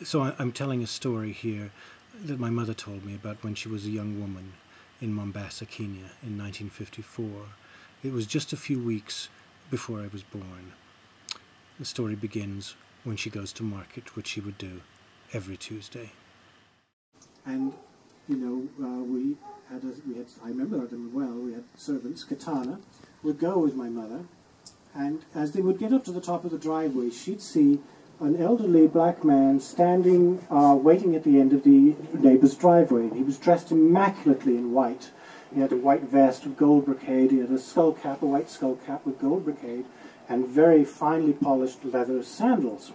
So I'm telling a story here that my mother told me about when she was a young woman in Mombasa, Kenya in 1954. It was just a few weeks before I was born. The story begins when she goes to market, which she would do every Tuesday. And, you know, I remember them well, we had servants, Katana, would go with my mother, and as they would get up to the top of the driveway, she'd see an elderly black man standing, waiting at the end of the neighbour's driveway. He was dressed immaculately in white. He had a white vest with gold brocade, he had a skull cap, a white skull cap with gold brocade, and very finely polished leather sandals.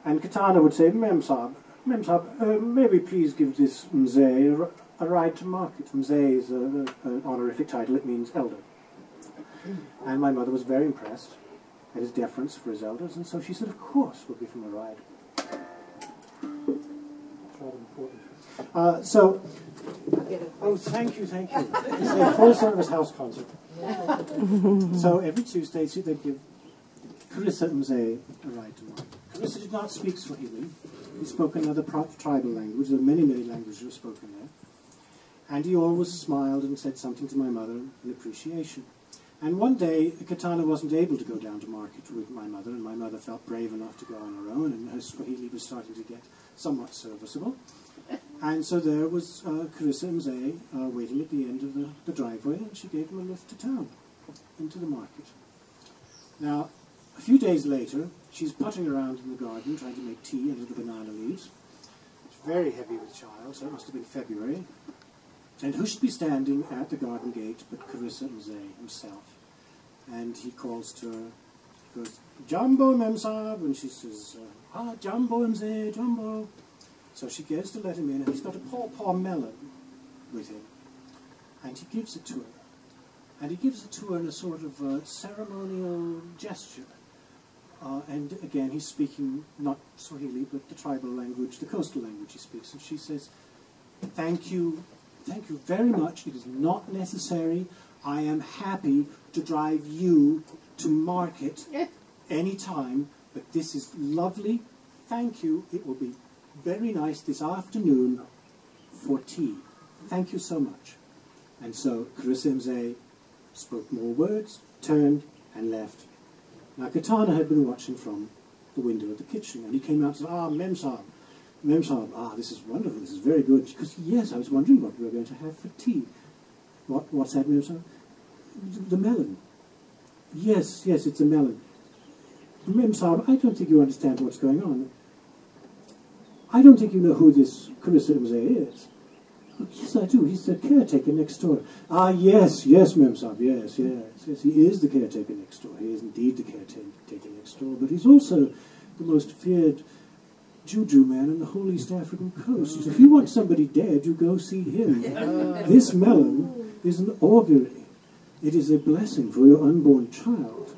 And Katana would say, Mem Sahib, may we please give this Mzee a ride to market. Mzee is an honorific title, it means elder. And my mother was very impressed at his deference for his elders, and so she said, of course, we'll give him a ride. It's rather important. Oh, thank you. It's a full-service house concert. So every Tuesday, they'd give Carissa Mzee a ride to market. Carissa did not speak Swahili. He spoke another tribal language. There are many, many languages were spoken there. And he always smiled and said something to my mother in appreciation. And one day, Katana wasn't able to go down to market with my mother, and my mother felt brave enough to go on her own, and her Swahili was starting to get somewhat serviceable. And so there was Carissa Mzee waiting at the end of the driveway, and she gave him a lift to town, into the market. Now, a few days later, she's putting around in the garden, trying to make tea out of the banana leaves. It's very heavy with child, so it must have been February. And who should be standing at the garden gate but Carissa Mzee himself? And he calls to her, he goes, Jumbo, Mem Sahib, and she says, Jumbo Mzee, Jumbo. So she goes to let him in, and he's got a paw melon with him, and he gives it to her. And he gives it to her in a sort of ceremonial gesture. And again, he's speaking not Swahili, but the tribal language, the coastal language he speaks. And she says, thank you very much. It is not necessary. I am happy to drive you to market any time, but this is lovely. Thank you. It will be very nice this afternoon for tea. Thank you so much. And so Carissa Mzee spoke more words, turned and left. Now Katana had been watching from the window of the kitchen, and he came out and said, Mem Sahib, this is wonderful, this is very good. Because, yes, I was wondering what we were going to have for tea. What's that, Mem Sahib? The melon. Yes, it's a melon. Mem Sahib, I don't think you understand what's going on. I don't think you know who this Carissa Mzee is. Oh, yes, I do. He's the caretaker next door. Yes, Mem Sahib, yes. He is the caretaker next door. He is indeed the caretaker next door. But he's also the most feared Juju man on the whole East African coast. If you want somebody dead, you go see him. This melon is an augury. It is a blessing for your unborn child.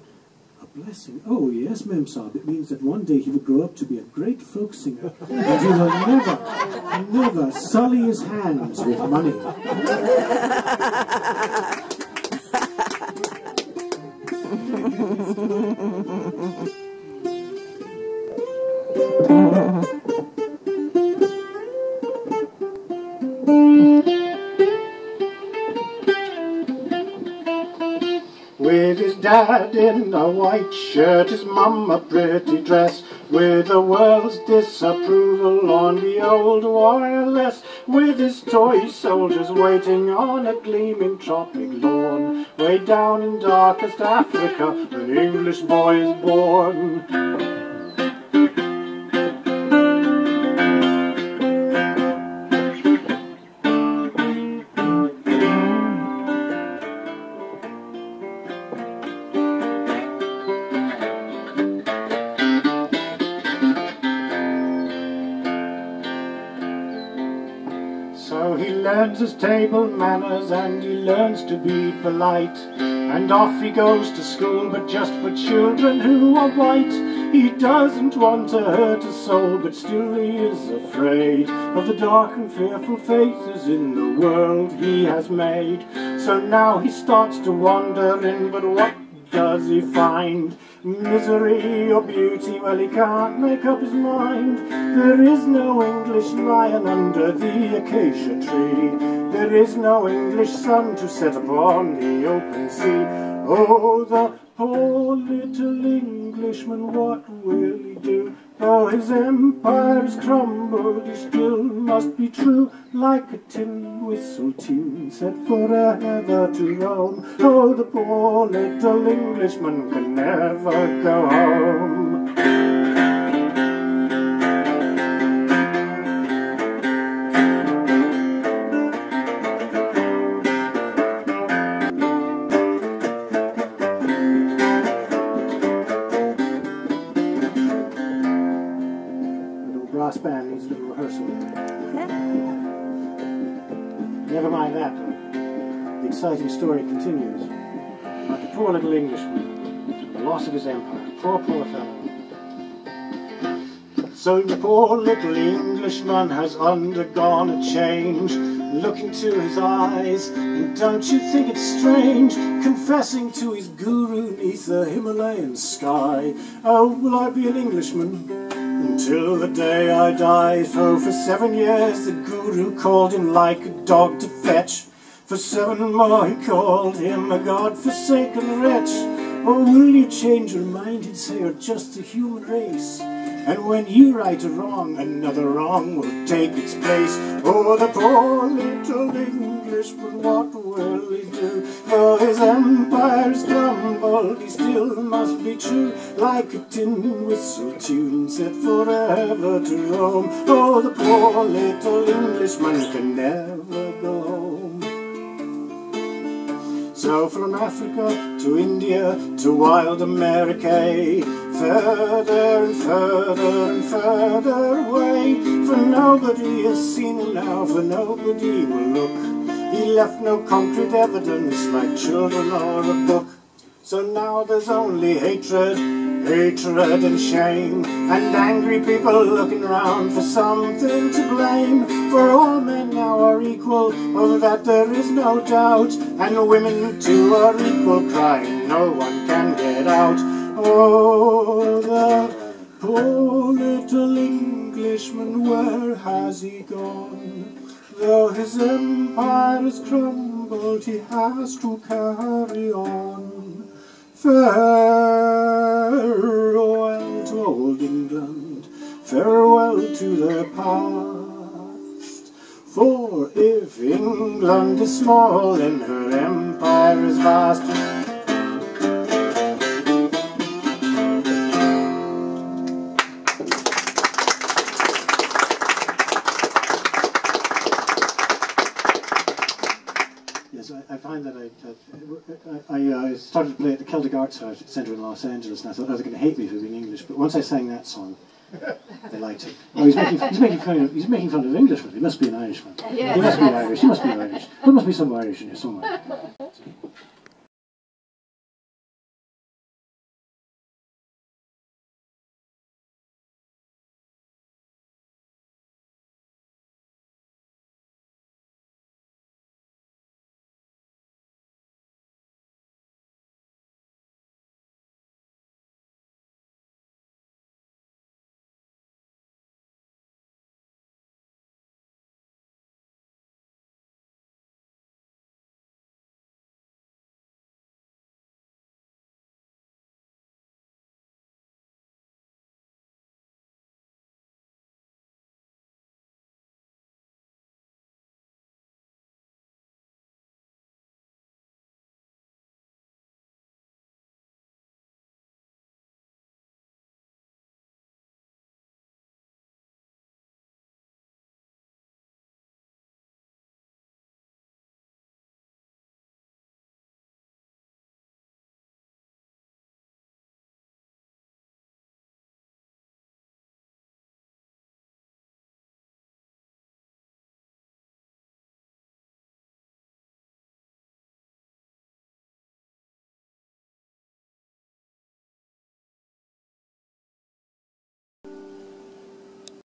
A blessing? Oh, yes, Mem Sahib. It means that one day he will grow up to be a great folk singer, and he will never sully his hands with money. With his dad in a white shirt, his mum a pretty dress, with the world's disapproval on the old wireless, with his toy soldiers waiting on a gleaming tropic lawn, way down in darkest Africa, an English boy is born. So he learns his table manners and he learns to be polite, and off he goes to school, but just for children who are white. He doesn't want to hurt a soul, but still he is afraid of the dark and fearful faces in the world he has made. So now he starts to wander in, but what does he find? Misery or beauty? Well, he can't make up his mind. There is no English lion under the acacia tree. There is no English sun to set upon the open sea. Oh, the poor little Englishman, what will he do? Though his empire's crumbled, he still must be true, like a tin whistle tune set forever to roam. Oh, the poor little Englishman can never go home. Band needs a little rehearsal. Never mind that, though. The exciting story continues. About the poor little Englishman, the loss of his empire. Poor, poor fellow. So the poor little Englishman has undergone a change. Look into his eyes, and don't you think it's strange? Confessing to his guru neath the Himalayan sky. Oh, will I be an Englishman until the day I die? So for 7 years the guru called him like a dog to fetch. For 7 more he called him a God-forsaken wretch. Oh, will you change your mind? He'd say, you're just a human race. And when you right a wrong, another wrong will take its place. Oh, the poor little Englishman, what will he do? Though his empire's crumbled, he still must be true, like a tin whistle tune set forever to roam. Oh, the poor little Englishman can never go home. So from Africa to India to wild America, further and further and further away, for nobody has seen him now, for nobody will look. He left no concrete evidence like children or a book. So now there's only hatred, hatred and shame, and angry people looking round for something to blame. For all men now are equal, of that there is no doubt, and women too are equal, crying no one can get out. Oh, the poor little Englishman, where has he gone? Though his empire has crumbled, he has to carry on. Farewell to old England, farewell to their past. For if England is small, then her empire is vast. I find that I started to play at the Celtic Arts Centre in Los Angeles, and I thought, oh, they're going to hate me for being English. But once I sang that song, they liked it. Oh, he's making fun of Englishmen. He must be an Irishman. Yeah. He must be Irish. He must be Irish. There must be some Irish in here somewhere.